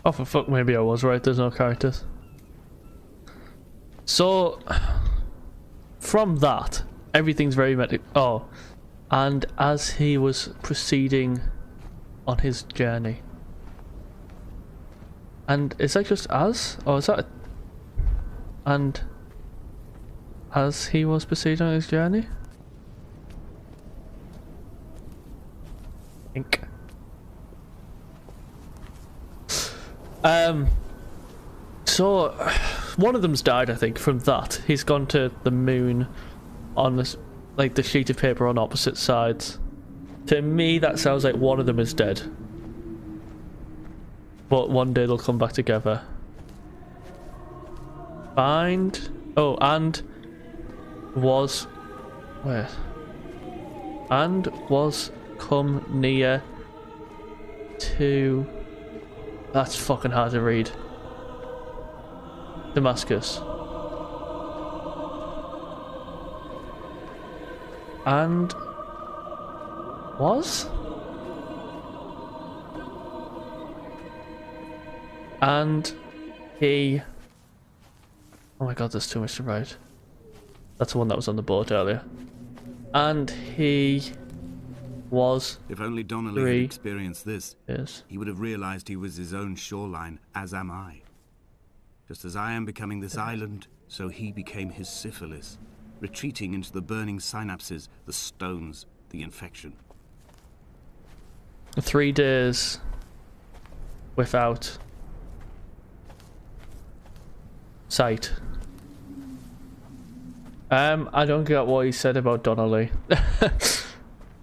Oh, for fuck, maybe I was right. There's no characters. So, from that, everything's very medic. Oh, and as he was proceeding on his journey. And is that just as? Or is that... And as he was proceeding on his journey? I think. So, one of them's died, I think, from that. He's gone to the moon on this, like, the sheet of paper on opposite sides. To me, that sounds like one of them is dead. But one day they'll come back together. Find... Oh, and... Was... Where? And was come near to... That's fucking hard to read. Damascus. And... Was? And he... Oh my god, there's too much to write. That's the one that was on the board earlier. And he was... If only Donnelly had experienced this, he would have realized he was his own shoreline, as am I. Just as I am becoming this island, so he became his syphilis, retreating into the burning synapses, the stones, the infection. 3 days without sight. I don't get what he said about Donnelly.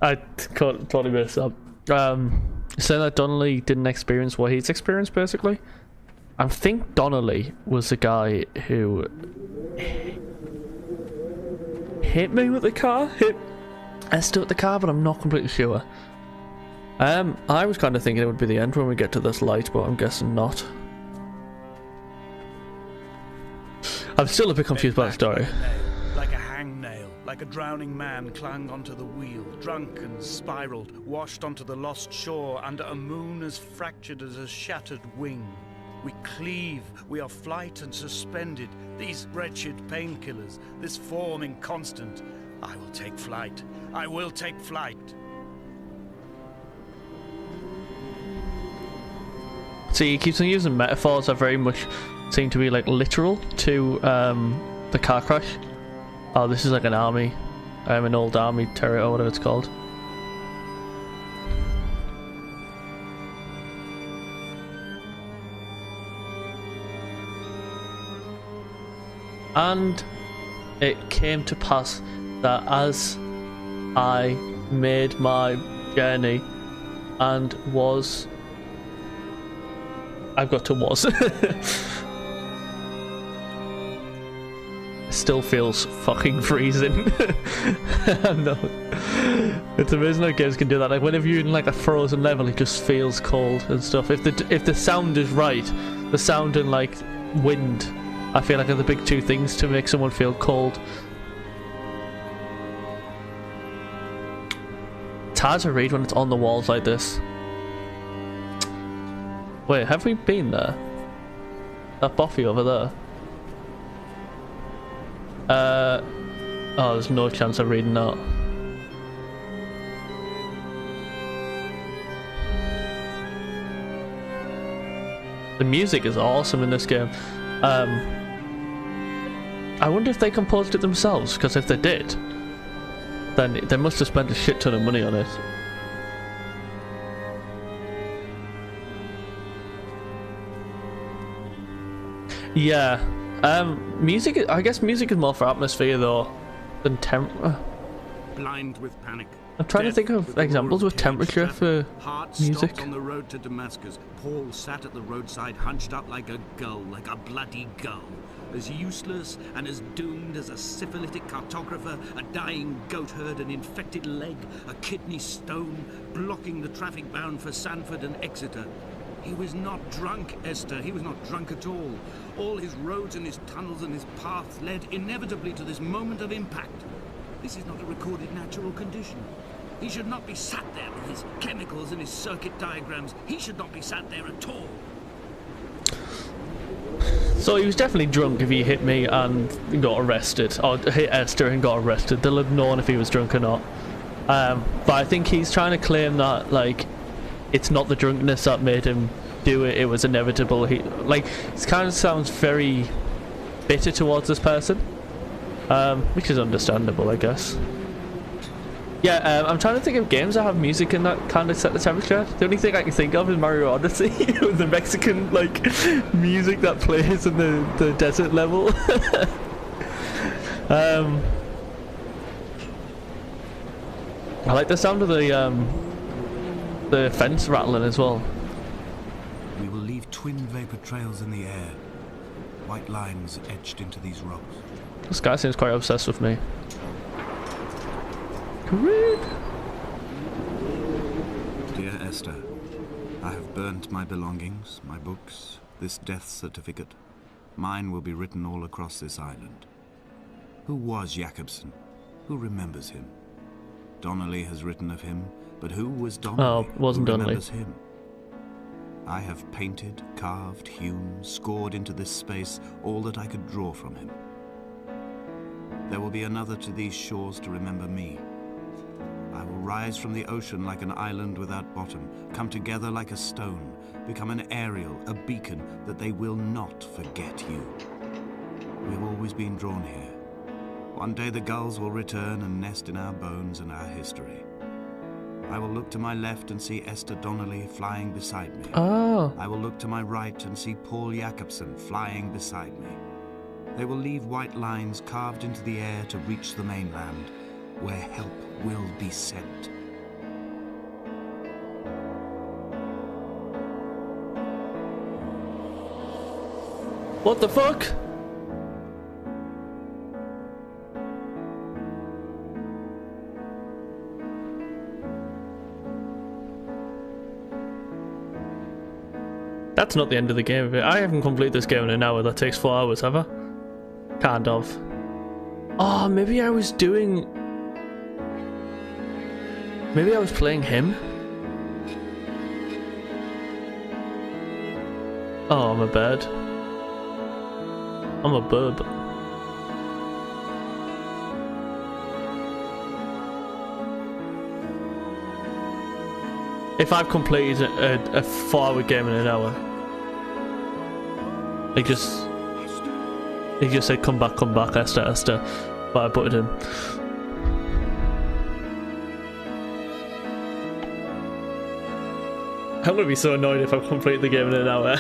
I totally missed up. Saying that Donnelly didn't experience what he's experienced, basically. I think Donnelly was the guy who hit me with the car, hit Esther with the car, but I'm not completely sure. I was kind of thinking it would be the end when we get to this light, but I'm guessing not. I'm still a bit confused by the story. Like a hangnail, like a drowning man clung onto the wheel, drunk and spiraled, washed onto the lost shore under a moon as fractured as a shattered wing. We cleave, we are flight and suspended, these wretched painkillers, this form inconstant. I will take flight, I will take flight. See, he keeps on using metaphors that very much seem to be like literal to the car crash. Oh, this is like an army, an old army turret or whatever it's called. And it came to pass that as I made my journey and was... I've got to was. Still feels fucking freezing. No. It's amazing how games can do that. Like whenever you're in like a frozen level, it just feels cold and stuff. If the sound is right, the sound and like wind, I feel like are the big two things to make someone feel cold. It's hard to read when it's on the walls like this. Wait, have we been there? That Buffy over there. Oh, there's no chance of reading that. The music is awesome in this game. I wonder if they composed it themselves, because if they did, then they must have spent a shit ton of money on it. Yeah. Music, I guess music is more for atmosphere though than Blind with panic. I'm trying to think of examples with temperature for music. On the road to Damascus, Paul sat at the roadside hunched up like a gull, like a bloody gull. As useless and as doomed as a syphilitic cartographer, a dying goat herd, an infected leg, a kidney stone, blocking the traffic bound for Sanford and Exeter. He was not drunk, Esther. He was not drunk at all. All his roads and his tunnels and his paths led inevitably to this moment of impact. This is not a recorded natural condition. He should not be sat there with his chemicals and his circuit diagrams. He should not be sat there at all. So he was definitely drunk if he hit me and got arrested, or hit Esther and got arrested. They'll have known if he was drunk or not. But I think he's trying to claim that, like, it's not the drunkenness that made him do it, it was inevitable. He, like, it kind of sounds very bitter towards this person, which is understandable, I guess. Yeah, I'm trying to think of games that have music in that kind of set the temperature. The only thing I can think of is Mario Odyssey, with the Mexican, like, music that plays in the desert level. I like the sound of the fence rattling as well. We will leave twin vapor trails in the air, white lines etched into these rocks. This guy seems quite obsessed with me. Great. Dear Esther, I have burnt my belongings, my books, this death certificate. Mine will be written all across this island. Who was Jakobsen? Who remembers him? Donnelly has written of him, but who was Donnelly? Oh, wasn't who Donnelly. remembers him? I have painted, carved, hewn, scored into this space all that I could draw from him. There will be another to these shores to remember me. I will rise from the ocean like an island without bottom, come together like a stone, become an aerial, a beacon, that they will not forget you. We have always been drawn here. One day the gulls will return and nest in our bones and our history. I will look to my left and see Esther Donnelly flying beside me. Oh. I will look to my right and see Paul Jakobsen flying beside me. They will leave white lines carved into the air to reach the mainland, where help will be sent. What the fuck? That's not the end of the game. I haven't completed this game in an hour. That takes 4 hours, have I? Kind of. Oh, maybe I was doing... Maybe I was playing him? Oh, I'm a bird. I'm a bub. If I've completed a 4-hour game in an hour, he just said, come back, Esther, Esther, but I put it in. I'm gonna be so annoyed if I complete the game in an hour.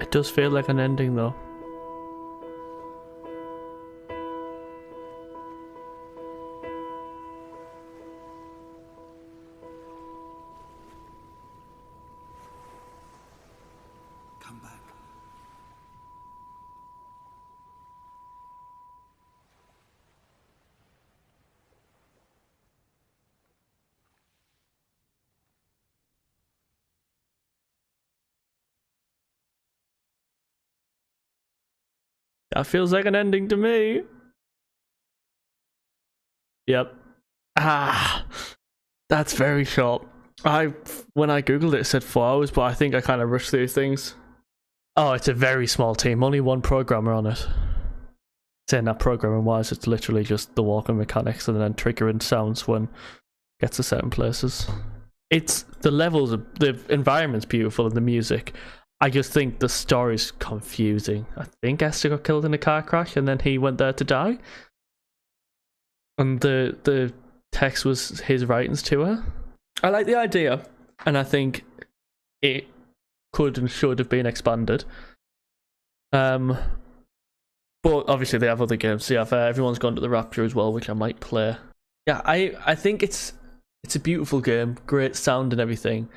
It does feel like an ending though. Come back. That feels like an ending to me. Yep. Ah, that's very short. When I googled it, it said 4 hours, but I think I kind of rushed through things. Oh, it's a very small team. Only one programmer on it. Saying that programming wise, it's literally just the walking mechanics and then triggering sounds when it gets to certain places. It's the levels, the environment's beautiful and the music. I just think the story's confusing. I think Esther got killed in a car crash and then he went there to die. And the text was his writings to her. I like the idea, and I think it could and should have been expanded. But obviously they have other games. So yeah, Everyone's Gone to the Rapture as well, which I might play. Yeah, I think it's a beautiful game, great sound and everything.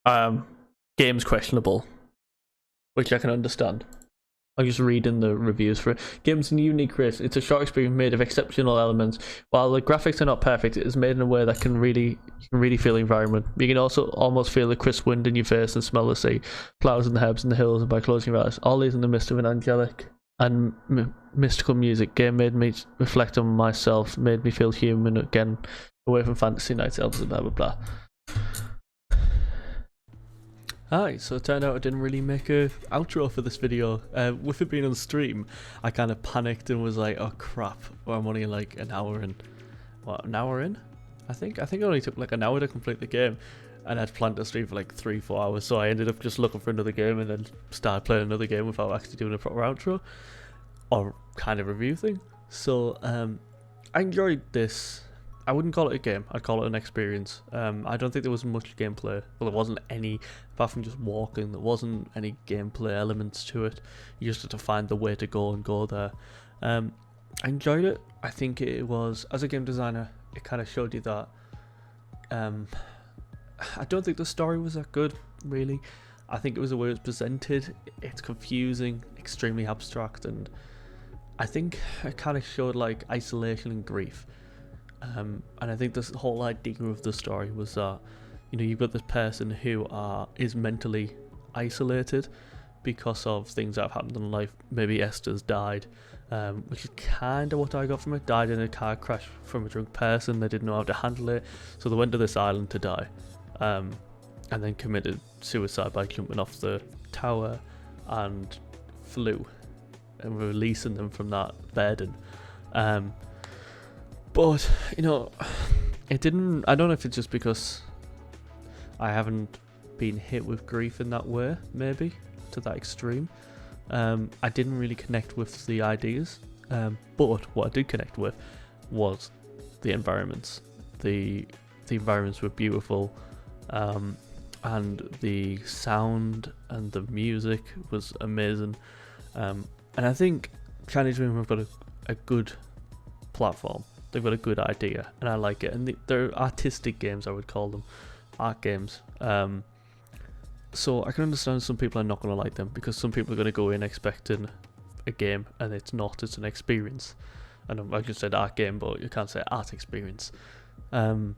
Game's questionable, which I can understand. I'm just reading the reviews for it. Game's a unique creation. It's a short experience made of exceptional elements. While the graphics are not perfect, it is made in a way that you can really feel the environment. You can also almost feel the crisp wind in your face and smell the sea, flowers and the herbs and the hills, and by closing your eyes. All these in the midst of an angelic and mystical music. Game made me reflect on myself, made me feel human again, away from fantasy nights, elves, and blah blah blah. Alright, so it turned out I didn't really make a outro for this video. With it being on stream, I kind of panicked and was like, oh crap, well, I'm only like an hour in. What, an hour in? I think it only took like an hour to complete the game, and I'd planned to stream for like 3-4 hours, so I ended up just looking for another game and then started playing another game without actually doing a proper outro or kind of review thing. So I enjoyed this. I wouldn't call it a game, I'd call it an experience. I don't think there was much gameplay. Well, there wasn't any, apart from just walking, there wasn't any gameplay elements to it. You just had to find the way to go and go there. I enjoyed it. I think it was, as a game designer, it kind of showed you that. I don't think the story was that good, really. I think it was the way it was presented. It's confusing, extremely abstract, and I think it kind of showed like isolation and grief. And I think this whole idea of the story was that, you know, you've got this person who is mentally isolated because of things that have happened in life. Maybe Esther's died, which is kind of what I got from it. Died in a car crash from a drunk person. They didn't know how to handle it, so they went to this island to die, and then committed suicide by jumping off the tower and flew, and releasing them from that burden. But, you know, it didn't. I don't know if it's just because I haven't been hit with grief in that way, maybe to that extreme. I didn't really connect with the ideas, but what I did connect with was the environments. The environments were beautiful, and the sound and the music was amazing. And I think Chinese Room have got a good platform. They've got a good idea, and I like it. And they're artistic games, I would call them, art games. So I can understand some people are not going to like them, because some people are going to go in expecting a game, and it's not. It's an experience. And I just said art game, but you can't say art experience. And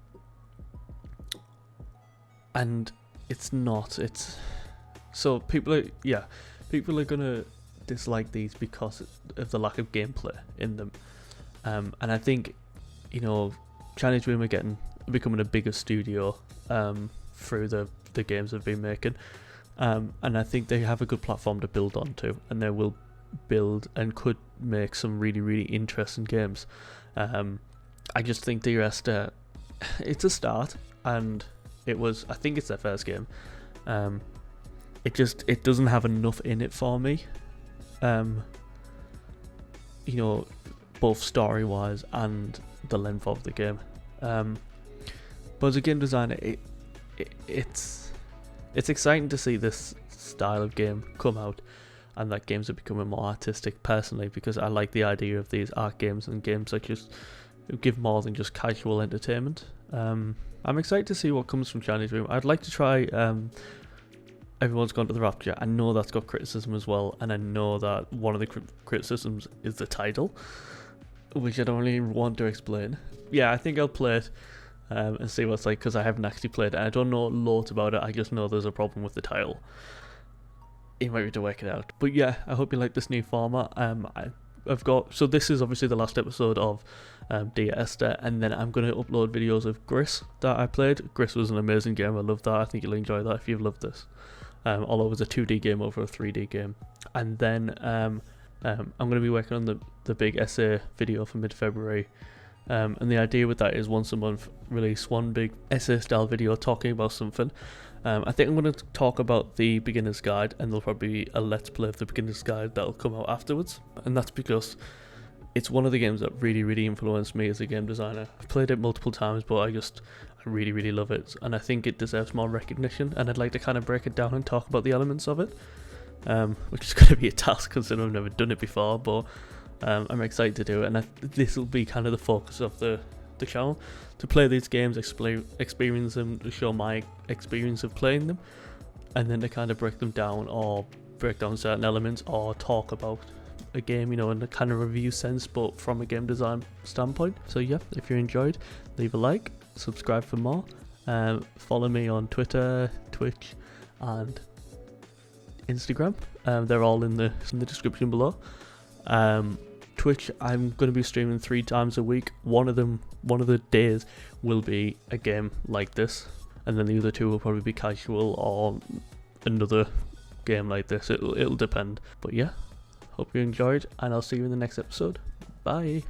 it's not. It's so people are going to dislike these because of the lack of gameplay in them. And I think, you know, Chinese Room are becoming a bigger studio through the games they've been making, and I think they have a good platform to build onto, and they will build and could make some really, really interesting games. I just think Dear Esther, it's a start, and I think it's their first game. It doesn't have enough in it for me, you know, both story wise and the length of the game. But as a game designer, it's exciting to see this style of game come out, and that games are becoming more artistic personally, because I like the idea of these art games and games that just give more than just casual entertainment. I'm excited to see what comes from Chinese Room. I'd like to try Everyone's Gone to the Rapture. I know that's got criticism as well, and I know that one of the criticisms is the title, which I don't really want to explain. Yeah, I think I'll play it and see what it's like, because I haven't actually played it. I don't know loads about it. I just know there's a problem with the title. You might need to work it out. But yeah, I hope you like this new format. So this is obviously the last episode of Dear Esther, and then I'm going to upload videos of Gris that I played. Gris was an amazing game. I loved that. I think you'll enjoy that if you've loved this. Although it was a 2D game over a 3D game. And then I'm going to be working on the big essay video for mid-February. And the idea with that is once a month release one big essay style video talking about something. I think I'm going to talk about the beginner's guide, and there'll probably be a let's play of the beginner's guide that'll come out afterwards. And that's because it's one of the games that really influenced me as a game designer. I've played it multiple times, but I really love it, and I think it deserves more recognition, and I'd like to kind of break it down and talk about the elements of it, which is going to be a task considering I've never done it before, but I'm excited to do it, and this will be kind of the focus of the channel, to play these games, experience them, to show my experience of playing them, and then to kind of break them down, or break down certain elements, or talk about a game, you know, in a kind of review sense, but from a game design standpoint. So yeah, if you enjoyed, leave a like, subscribe for more, follow me on Twitter, Twitch, and Instagram. They're all in the description below. Twitch, I'm going to be streaming 3 times a week. One of the days will be a game like this, and then the other 2 will probably be casual or another game like this. It'll depend. But yeah, hope you enjoyed, and I'll see you in the next episode. Bye.